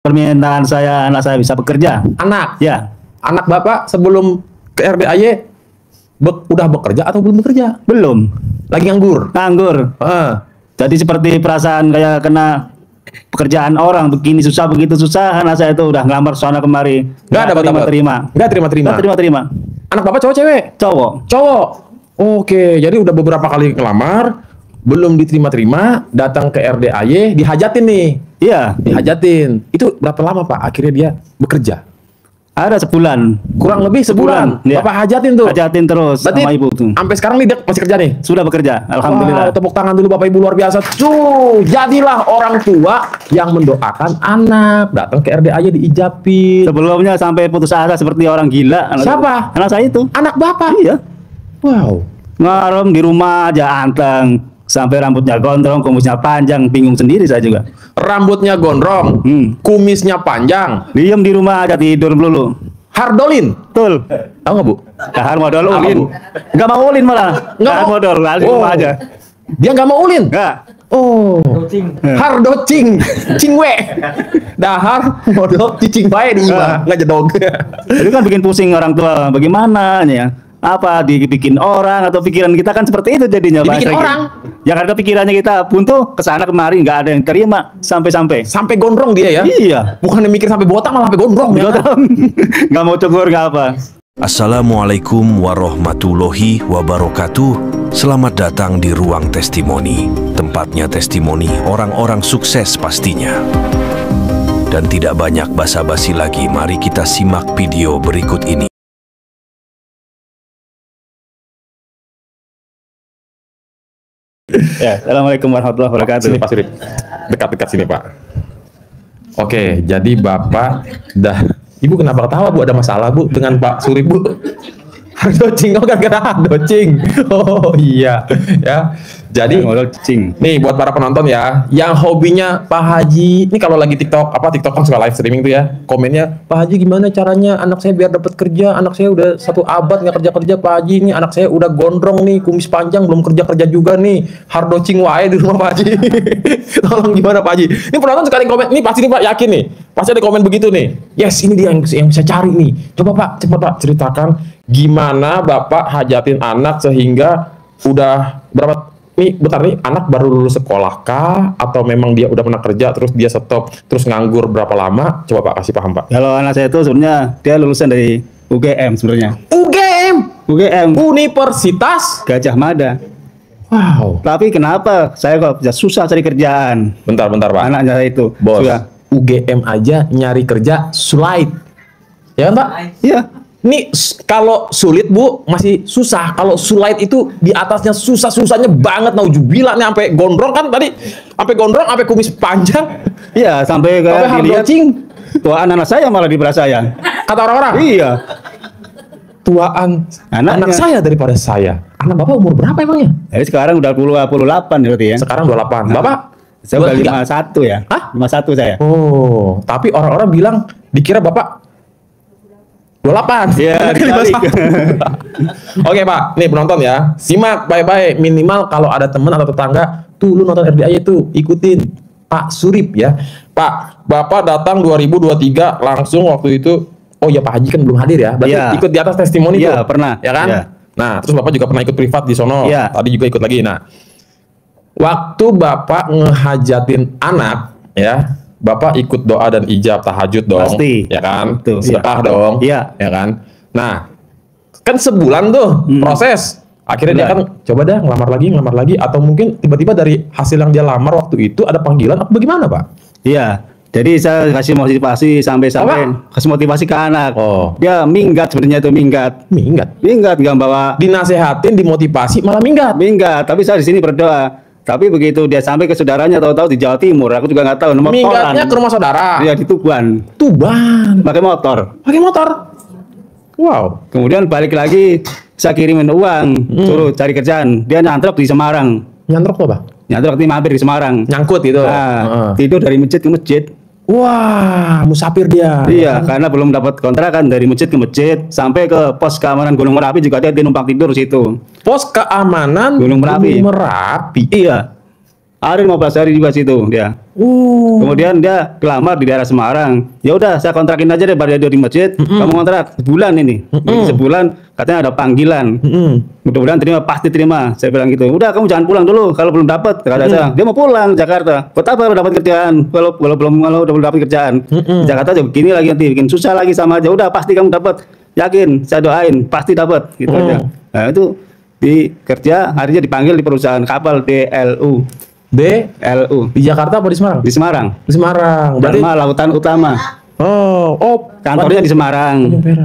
permintaan saya, anak saya bisa bekerja. Anak? Ya. Anak Bapak sebelum ke RDAY udah bekerja atau belum bekerja? Belum. Lagi nganggur? Nganggur. Jadi seperti perasaan kayak kena pekerjaan orang, begini susah, begitu susah. Anak saya itu udah ngelamar sana kemari. Nggak dapat terima. Nggak terima. Anak Bapak cowok cewek? Cowok. Cowok. Oke, jadi udah beberapa kali ngelamar, belum diterima-terima, datang ke RDAY, dihajatin nih. Iya. Dihajatin. Itu berapa lama Pak akhirnya dia bekerja? Ada sebulan. Kurang lebih sebulan. Ya. Bapak hajatin tuh. Hajatin terus. Berarti sama ibu tuh. Sampai sekarang nih dia masih kerja nih? Sudah bekerja. Alhamdulillah. Wow, tepuk tangan dulu Bapak Ibu, luar biasa. Tuh, jadilah orang tua yang mendoakan anak datang ke RDAY diijabin. Sebelumnya sampai putus asa seperti orang gila. Siapa? Anak saya itu. Anak Bapak? Iya. Wow. Ngarem di rumah aja anteng. Sampai rambutnya gondrong, kumisnya panjang, bingung sendiri saya juga. Rambutnya gondrong, kumisnya panjang. Diem di rumah aja tidur dulu. Hardolin. Betul. Tahu nggak Bu? Kahar modal Apa, ulin. Bu? Nggak mau ulin malah. Nggak Kahar mau. modal, di rumah aja. Dia nggak mau ulin? Nggak. Oh. Hardocing. Cingwe. Dahar modal cicing bae di imah, nggak jedog. Itu kan bikin pusing orang tua. Bagaimana ya? Apa dibikin orang atau pikiran kita kan seperti itu jadinya. Dibikin bahasa orang? Ya karena pikirannya kita buntu kesana kemari nggak ada yang terima sampai-sampai. Sampai gondrong dia ya? Iya. Bukan mikir sampai botak malah sampai gondrong ya? Nggak mau cukur nggak apa. Assalamualaikum warahmatullahi wabarakatuh. Selamat datang di Ruang Testimoni. Tempatnya testimoni orang-orang sukses pastinya. Dan tidak banyak basa-basi lagi, mari kita simak video berikut ini. Ya, Assalamualaikum warahmatullahi wabarakatuh. Sini Pak Surip. Dekat-dekat sini Pak. Oke, jadi Bapak Ibu kenapa ketawa Bu? Ada masalah Bu dengan Pak Surip Bu? Hardocing, oh gara-gara hardocing. Oh iya, ya. Jadi nih buat para penonton ya, yang hobinya Pak Haji, ini kalau lagi TikTok kan suka live streaming tuh ya, komennya Pak Haji gimana caranya anak saya biar dapat kerja, anak saya udah 1 abad nggak kerja Pak Haji, ini anak saya udah gondrong nih, kumis panjang belum kerja juga nih, hardocing wae di rumah Pak Haji. Tolong gimana Pak Haji? Ini penonton sekali komen, nih pasti nih Pak yakin nih, pasti ada komen begitu nih. Yes, ini dia yang saya cari nih. Coba Pak, cepat Pak ceritakan gimana Bapak hajatin anak sehingga udah berapa nih, bentar nih, anak baru lulus sekolah kah? Atau memang dia udah pernah kerja terus dia stop, terus nganggur berapa lama? Coba Pak kasih paham Pak. Kalau anak saya itu sebenarnya dia lulusan dari UGM sebenarnya. UGM Universitas Gajah Mada. Wow. Tapi kenapa saya kok susah cari kerjaan? Bentar Pak. Anaknya saya itu. Bos, Sudah. UGM aja nyari kerja sulit. Ya kan Pak? Iya. Ini kalau sulit Bu masih susah. Kalau sulit itu di atasnya susahnya banget. Naujubillah nih sampai gondrong kan tadi. Sampai gondrong, sampai kumis panjang. Iya, sampai kayak dilihat tuaan anak saya malah di belah saya. Kata orang-orang? Iya. Tuaan anak saya daripada saya. Anak Bapak umur berapa emangnya? Jadi sekarang udah 28 berarti ya. Sekarang 28. Bapak? Saya udah 51 ya. Hah? 51 saya. Oh, tapi orang-orang bilang dikira Bapak 28. Iya, Oke Pak, nih penonton ya, simak baik-baik. Minimal kalau ada teman atau tetangga, tuh lu nonton RDAY itu ikutin Pak Surip ya. Pak, Bapak datang 2023 langsung waktu itu. Oh ya Pak Haji kan belum hadir ya. Berarti ikut di atas testimoni tuh. Iya, pernah. Ya kan? Ya. Nah, terus Bapak juga pernah ikut privat di sono. Ya. Tadi juga ikut lagi. Nah, waktu Bapak ngehajatin anak ya, Bapak ikut doa dan ijab tahajud dong. Pasti. Ya kan? Betul. Sedekah dong. Iya. Ya kan? Nah, kan sebulan tuh proses. Akhirnya dia kan coba dah ngelamar lagi atau mungkin tiba-tiba dari hasil yang dia lamar waktu itu ada panggilan atau bagaimana, Pak? Iya. Jadi saya kasih motivasi sampai kasih motivasi ke anak. Oh. Dia minggat sebenarnya itu minggat. Minggat nggak bawa. Dinasehatin, dimotivasi malah minggat. Tapi saya di sini berdoa. Tapi begitu dia sampai ke saudaranya, tahu-tahu di Jawa Timur, aku juga nggak tahu. Minggatnya ke rumah saudara. Iya di Tuban. Pakai motor. Wow. Kemudian balik lagi, saya kirimin uang, suruh cari kerjaan. Dia nyantrok di Semarang. Nyantrok apa? Nyantrok di mampir di Semarang. Nyangkut gitu. Nah, tidur dari masjid ke masjid. Wah, musafir dia. Iya, karena belum dapat kontrakan dari masjid ke masjid sampai ke pos keamanan Gunung Merapi juga dia numpang tidur situ. Pos keamanan Gunung Merapi. Gunung Merapi. Iya. Ada 15 hari juga situ dia. Kemudian dia kelamar di daerah Semarang. Ya udah, saya kontrakin aja deh pada dia di masjid. Kamu kontrak sebulan ini. Jadi sebulan katanya ada panggilan. Mudah-mudahan terima, pasti terima. Saya bilang gitu. Udah, kamu jangan pulang dulu kalau belum dapat. Kata saya, dia mau pulang Jakarta. Buat apa dapat kerjaan? Kalau udah belum dapat kerjaan. Jakarta aja begini lagi nanti bikin susah lagi sama aja. Udah, pasti kamu dapat. Yakin, saya doain pasti dapat gitu aja. Nah, itu di kerja akhirnya dipanggil di perusahaan kapal DLU. DLU Di Jakarta apa di Semarang? di Semarang. Di Semarang. Berarti Dharma Lautan Utama. kantornya Kantornya di Semarang.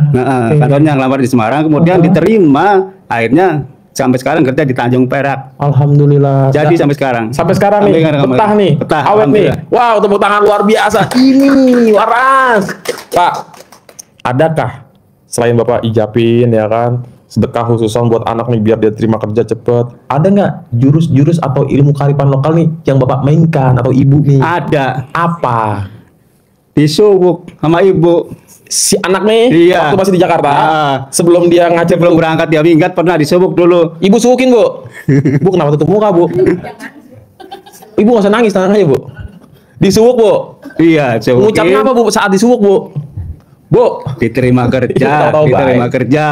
Nah, kantornya ngelamar di Semarang, kemudian diterima, akhirnya sampai sekarang kerja di Tanjung Perak. Alhamdulillah. Jadi sampai sekarang. Sampai sekarang nih, sekarang betah nih, betah, awet nih. alhamdulillah. Wow, tepuk tangan luar biasa. Ini waras. Pak, adakah selain Bapak ijabin ya kan, sedekah khususan buat anak nih biar dia terima kerja cepet, ada nggak jurus-jurus atau ilmu kearifan lokal nih yang Bapak mainkan atau ibu nih? Ada Apa? disubuk sama ibu. Si anak nih, Iya. waktu masih di Jakarta, sebelum dia ngajak Sebelum berangkat dia minggat pernah disubuk dulu. Ibu subukin, Bu. Bu kenapa tutup muka, Bu? Ibu nggak usah nangis, tenang aja, Bu. Disubuk, Bu. Iya, Mengucapkan apa, Bu, saat disubuk, Bu? Bu, diterima kerja, Tahu-tahu diterima baik. kerja.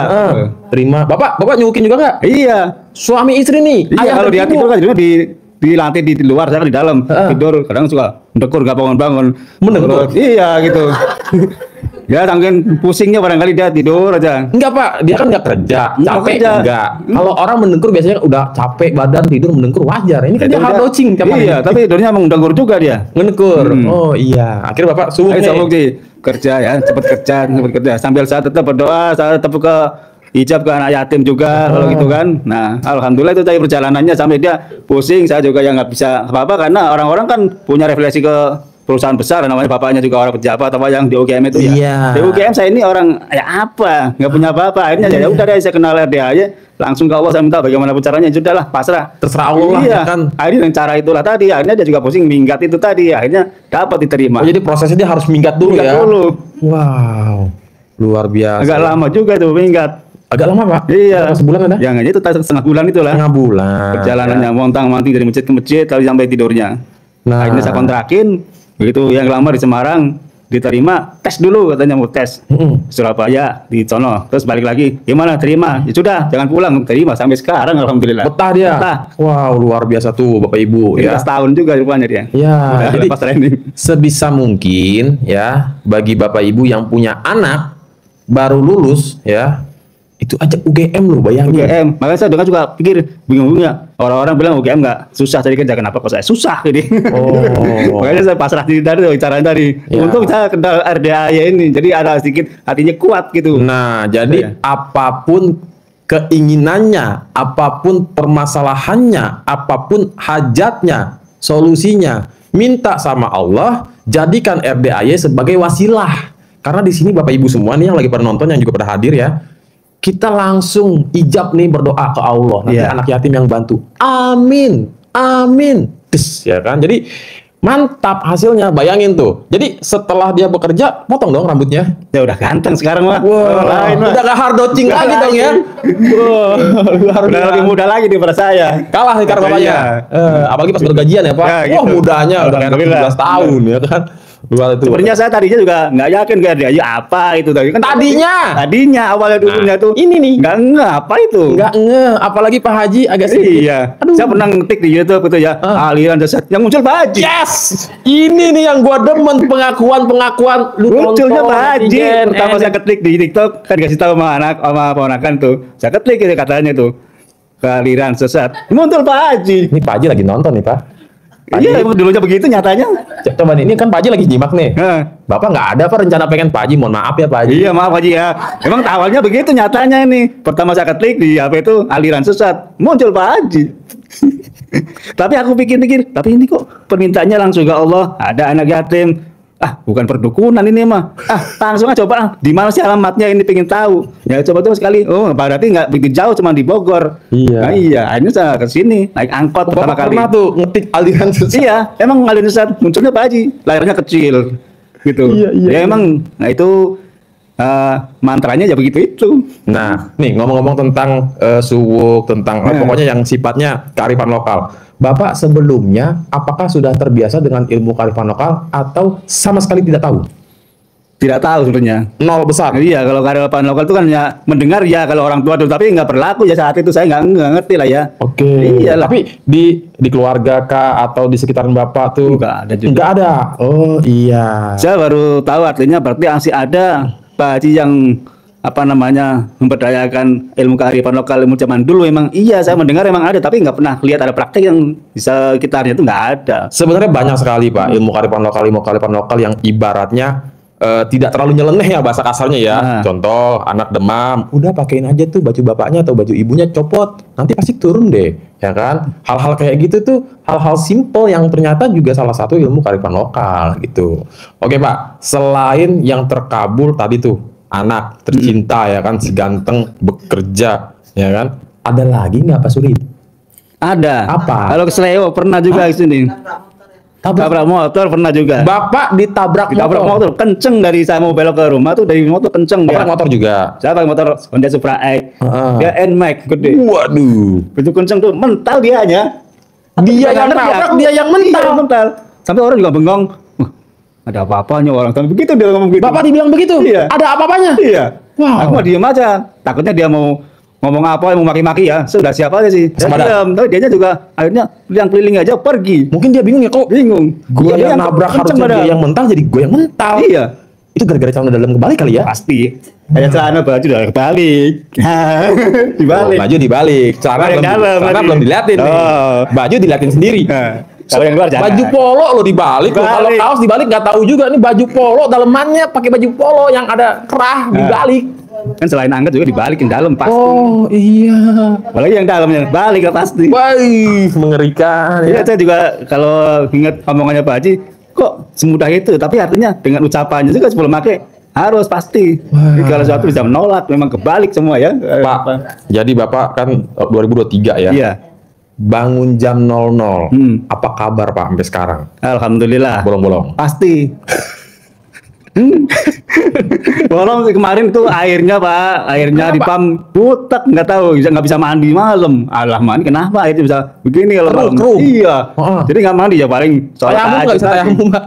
Terima. Bapak nyubukin juga nggak? Iya. Suami istri nih. Iya, ayah kalau dan dia ibu. tidur kan tidurnya di lantai di luar, saya kan di dalam tidur, kadang suka mendekur nggak bangun-bangun. Mendekur? Terus, iya gitu. Ya saking pusingnya barangkali dia tidur aja. Enggak, Pak. Dia kan nggak kerja. Nggak Capek kerja. enggak. Kalau orang mendengkur biasanya udah capek badan tidur mendengkur wajar. Ini kan dia hard dodging tiap hari. Iya, tapi tidurnya emang mendengkur juga dia. Mendengkur. Oh iya. Akhirnya Bapak subuk Ayo nih. sambung sih kerja ya, cepet kerja. Sambil saya tetap berdoa, saya tetap ke hijab ke anak yatim juga kalau gitu kan. Nah, alhamdulillah itu tadi perjalanannya sampai dia pusing, saya juga yang nggak bisa apa-apa karena orang-orang kan punya refleksi ke perusahaan besar, namanya bapaknya juga orang pejabat apa yang di UGM itu ya. Iya. Di UGM saya ini orang ya apa, nggak punya apa-apa. Akhirnya ya udah deh saya kenal RDA aja, langsung ke Allah saya minta bagaimana caranya, sudahlah pasrah. Terserah Allah Iya, ya kan. akhirnya dengan cara itulah tadi, akhirnya dia juga pusing minggat itu tadi, akhirnya dapat diterima. Oh, jadi prosesnya dia harus minggat dulu Minggat ya. dulu. Wow. Luar biasa. Agak lama juga tuh minggat. Agak lama, Pak. Iya. Berapa sebulan ada? Yang aja itu setengah bulan itulah. Setengah bulan. Perjalanannya montang-manting dari masjid ke masjid lalu sampai tidurnya. Nah. Akhirnya saya kontrakin. Begitu yang lama di Semarang diterima, tes dulu katanya mau tes. Surabaya di sono. Terus balik lagi, gimana terima? Ya sudah, jangan pulang, terima sampai sekarang alhamdulillah. Betah dia. Betah. Wow, luar biasa tuh Bapak Ibu Ya. ya. Setahun juga rupanya dia. Ya, Udah jadi lepas training. sebisa mungkin ya bagi Bapak Ibu yang punya anak baru lulus ya, itu ajak UGM loh, bayangin. UGM, makanya saya dengar juga pikir bingung ya. Orang-orang bilang UGM nggak susah cari kerja, kenapa kok saya susah ini? Oh. Makanya saya pasrah diri tadi caranya tadi. Ya. Untung saya kenal RDA ini, jadi ada sedikit hatinya kuat gitu. Nah, jadi Iya. apapun keinginannya, apapun permasalahannya, apapun hajatnya, solusinya, minta sama Allah, jadikan RDAY sebagai wasilah. Karena di sini Bapak Ibu semua nih yang lagi pada nonton, yang juga pada hadir ya, kita langsung ijab nih berdoa ke Allah. Nanti Iya. anak yatim yang bantu. Amin, amin. Des, ya kan? Jadi mantap hasilnya, bayangin tuh. Jadi setelah dia bekerja, potong dong rambutnya. Ya udah ganteng sekarang mah. Wah, Lain mah. udah gak hard dodging Nggak lagi dong ya. Wah, luar Udah biasa. lebih muda lagi daripada saya. Kalah nih karena bapaknya. Iya. Apalagi pas bergajian ya Pak. Ya, Wah gitu. mudanya udah kayak anak Alhamdulillah. 17 tahun ya kan. Luar itu. Sebenarnya saya tadinya juga nggak yakin kayak dia ya apa itu tadi kan. Tadinya awalnya dulunya tuh. ini nih. Nggak apa itu. Nggak nge, apalagi Pak Haji agak sedikit. Iya. Aduh. Saya pernah ngetik di YouTube itu ya, aliran dasar yang muncul Pak Haji. Yes, ini nih yang gua demen, pengakuan lu Munculnya tonton, Pak Haji. netizen, Pertama saya ketik di TikTok kan dikasih tahu sama ponakan tuh. Saya ketik itu katanya tuh. Aliran sesat. Muncul Pak Haji. Ini Pak Haji lagi nonton nih Pak. Pak Iya, Haji, emang dulunya begitu nyatanya. coba nih, ini kan Pak Haji lagi nyimak nih. Hah. Bapak nggak ada apa rencana pengen Pak Haji, mohon maaf ya Pak Haji. Iya maaf Haji ya. Emang awalnya begitu nyatanya ini. Pertama saya ketik di HP itu aliran sesat, muncul Pak Haji. Tapi aku pikir-pikir, tapi ini kok permintaannya langsung ke Allah. Ada anak yatim. Ah, bukan perdukunan ini mah. Ah, langsung aja coba. Di mana sih alamatnya ini pengen tahu. Ya coba tuh sekali. Oh, berarti nggak begitu jauh, cuma di Bogor. Iya. Nah, iya. Akhirnya saya ke sini naik angkot pertama Bapak kali. pernah tuh ngetik aliran sesat. Iya, emang aliran sesat munculnya Pak Haji. Lahirnya kecil gitu. Iya, iya, Ya iya. emang, nah itu mantranya ya begitu itu. Nah, nih ngomong-ngomong tentang suwuk, tentang pokoknya yang sifatnya kearifan lokal. Bapak sebelumnya apakah sudah terbiasa dengan ilmu kearifan lokal atau sama sekali tidak tahu? Tidak tahu sebenarnya. Nol besar. Iya, kalau kearifan lokal itu kan ya mendengar ya kalau orang tua dulu, tapi nggak berlaku ya saat itu, saya nggak ngerti lah ya. Oke. Iyalah. Tapi di keluarga kah atau di sekitaran Bapak tuh Nggak ada juga. Nggak ada. Oh iya. Saya baru tahu artinya berarti masih ada Pak Haji yang apa namanya memberdayakan ilmu kearifan lokal, ilmu zaman dulu. Emang iya, saya mendengar emang ada, tapi nggak pernah lihat ada praktek yang di sekitarnya itu, nggak ada. Sebenarnya banyak sekali Pak ilmu kearifan lokal yang ibaratnya tidak terlalu nyeleneh ya bahasa kasarnya ya. Contoh anak demam, udah pakein aja tuh baju bapaknya atau baju ibunya, copot, nanti pasti turun deh, ya kan? Hal-hal kayak gitu tuh hal-hal simple yang ternyata juga salah satu ilmu kearifan lokal gitu. Oke Pak, selain yang terkabul tadi tuh anak tercinta ya kan, si ganteng bekerja ya kan, ada lagi nggak Pak Suri? Ada. Apa? Kalau ke Seleo pernah juga di sini. Tabrak motor pernah juga. Bapak ditabrak motor kenceng, dari saya mau belok ke rumah tuh dari motor kenceng dia. motor juga. Saya pakai motor Honda Supra X. Dia NMAX gede. Waduh. Itu kenceng tuh, mental dia aja. Dia yang nabrak, dia yang mental. Iya, mental. Sampai orang juga bengong. Ada apa-apanya orang. Tapi begitu dia ngomong gitu. Bapak dibilang begitu? Iya. Ada apa-apanya? Iya. Wow. Aku mau diem aja. Takutnya dia mau ngomong apa, mau maki-maki ya. Sudah siapa aja sih. Saya diam. Tapi dia juga akhirnya yang keliling aja pergi. Mungkin dia bingung ya, kok bingung. Gua yang nabrak harusnya dia yang mental, jadi gue yang mental. Iya. Itu gara-gara celana dalam kebalik kali ya? Pasti. Kayak celana baju udah kebalik. Dibalik. Baju dibalik. Celana belum diliatin nih. Baju diliatin sendiri. Kalau yang luar jangan. Baju polo lo dibalik. Kalau kaos dibalik nggak tahu juga nih, baju polo dalemannya pakai baju polo yang ada kerah dibalik. Kan selain angkat juga dibalikin dalam pasti. Oh iya. Apalagi yang dalamnya balik lah pasti. Wah, mengerikan Ya, ya. saya juga kalau ingat omongannya Pak Haji, kok semudah itu, tapi artinya dengan ucapannya juga sebelum pakai harus pasti. Jadi kalau sesuatu bisa menolak, memang kebalik semua ya. Pak, jadi Bapak kan 2023 ya. Iya. Bangun jam 00. Apa kabar Pak sampai sekarang? Alhamdulillah. Bolong-bolong. Pasti. Bolong kemarin tuh airnya Pak, airnya di pam butek, nggak tahu, nggak bisa mandi malam. Alah mandi kenapa itu bisa begini kalau malam? Iya. Jadi nggak mandi ya paling sholat Tayamum nggak bisa tayamum Pak.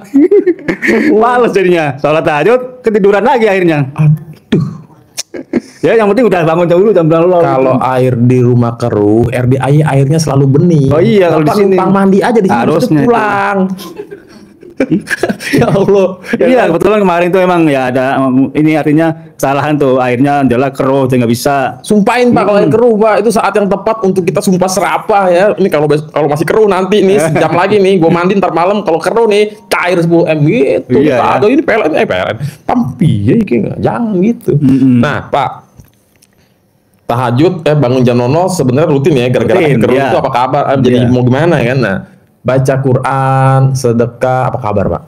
Males jadinya, sholat tahajud ketiduran lagi akhirnya. Aduh. Ya yang penting udah bangun dulu jam 00. Kalau air di rumah keruh, airnya selalu bening. Oh iya, kalau di Bapak sini numpang mandi aja di sini, harusnya terus pulang. Ya Allah. Iya kebetulan kemarin tuh emang ya ada ini artinya kesalahan tuh, airnya adalah keruh jadi nggak bisa. Sumpahin Pak kalau air keruh Pak, itu saat yang tepat untuk kita sumpah serapah ya. Ini kalau masih keruh nanti nih sejam lagi nih gue mandi ntar malam, kalau keruh nih cair 10 m gitu. Iya, Pak, ini PLN tampi ya, jangan gitu. Nah Pak, tahajud bangun jam 00 sebenarnya rutin ya, gara-gara air keruh itu apa kabar? Jadi mau gimana ya kan? Nah, baca Quran, sedekah, apa kabar Pak?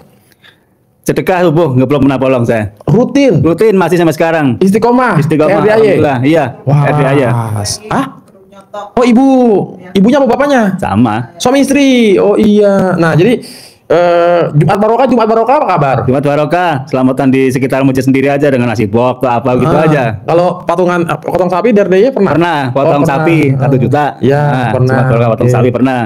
Sedekah subuh nggak belum pernah bolong saya. Rutin Masih sampai sekarang. Istiqomah. Alhamdulillah. Iya. Wah. Ah? Oh ibunya apa bapaknya? Sama. Suami istri. Oh iya. Nah jadi Jumat Barokah apa kabar? Jumat Barokah, selamatan di sekitar masjid sendiri aja dengan nasi bok atau apa gitu aja. Kalau potong sapi dari pernah? Pernah, potong sapi 1 juta. Ya, pernah. Jumat Barokah potong sapi pernah.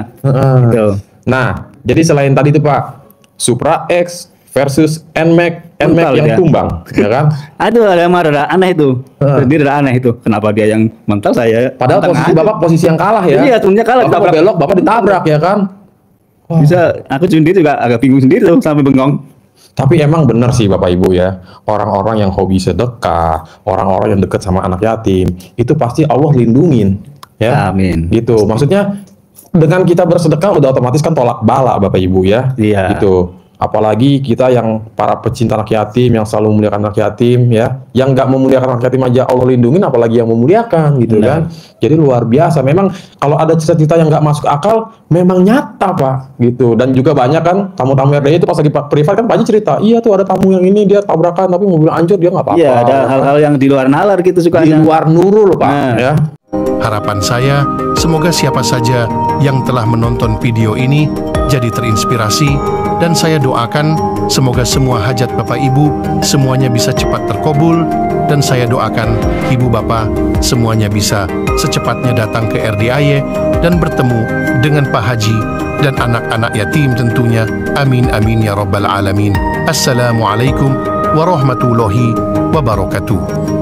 Gitu. Nah, jadi selain tadi itu Pak, Supra X versus NMAX yang tumbang, ya kan? Aduh, ada yang marah, aneh itu. Jadi ada aneh itu. Kenapa dia yang mental, saya? Padahal posisi Bapak posisi yang kalah ya. Iya, sebenarnya kalah. Bapak mau belok, Bapak ditabrak ya kan? Bisa, aku sendiri juga agak bingung sendiri tuh sampai bengong. Tapi emang benar sih Bapak Ibu ya, orang-orang yang hobi sedekah, orang-orang yang dekat sama anak yatim, itu pasti Allah lindungin. Ya. Amin. Gitu, maksudnya dengan kita bersedekah udah otomatis kan tolak bala Bapak Ibu ya. Iya. Gitu. Apalagi kita yang para pecinta anak yatim, yang selalu memuliakan anak yatim ya, yang nggak memuliakan anak yatim aja Allah lindungin, apalagi yang memuliakan gitu kan. Jadi luar biasa. Memang kalau ada cita-cita yang nggak masuk akal, memang nyata Pak gitu. Dan juga banyak kan tamu-tamu RDI itu pas lagi privat kan Pak Haji cerita, iya tuh ada tamu yang ini dia tabrakan tapi mobil hancur dia nggak apa-apa. Iya, ada hal-hal yang di luar nalar gitu sukanya. Di luar nurul Pak ya. Harapan saya, semoga siapa saja yang telah menonton video ini jadi terinspirasi Dan saya doakan semoga semua hajat Bapak Ibu semuanya bisa cepat terkabul, dan saya doakan Ibu Bapak semuanya bisa secepatnya datang ke RDIY dan bertemu dengan Pak Haji dan anak-anak yatim tentunya. Amin amin ya rabbal alamin. Assalamualaikum warahmatullahi wabarakatuh.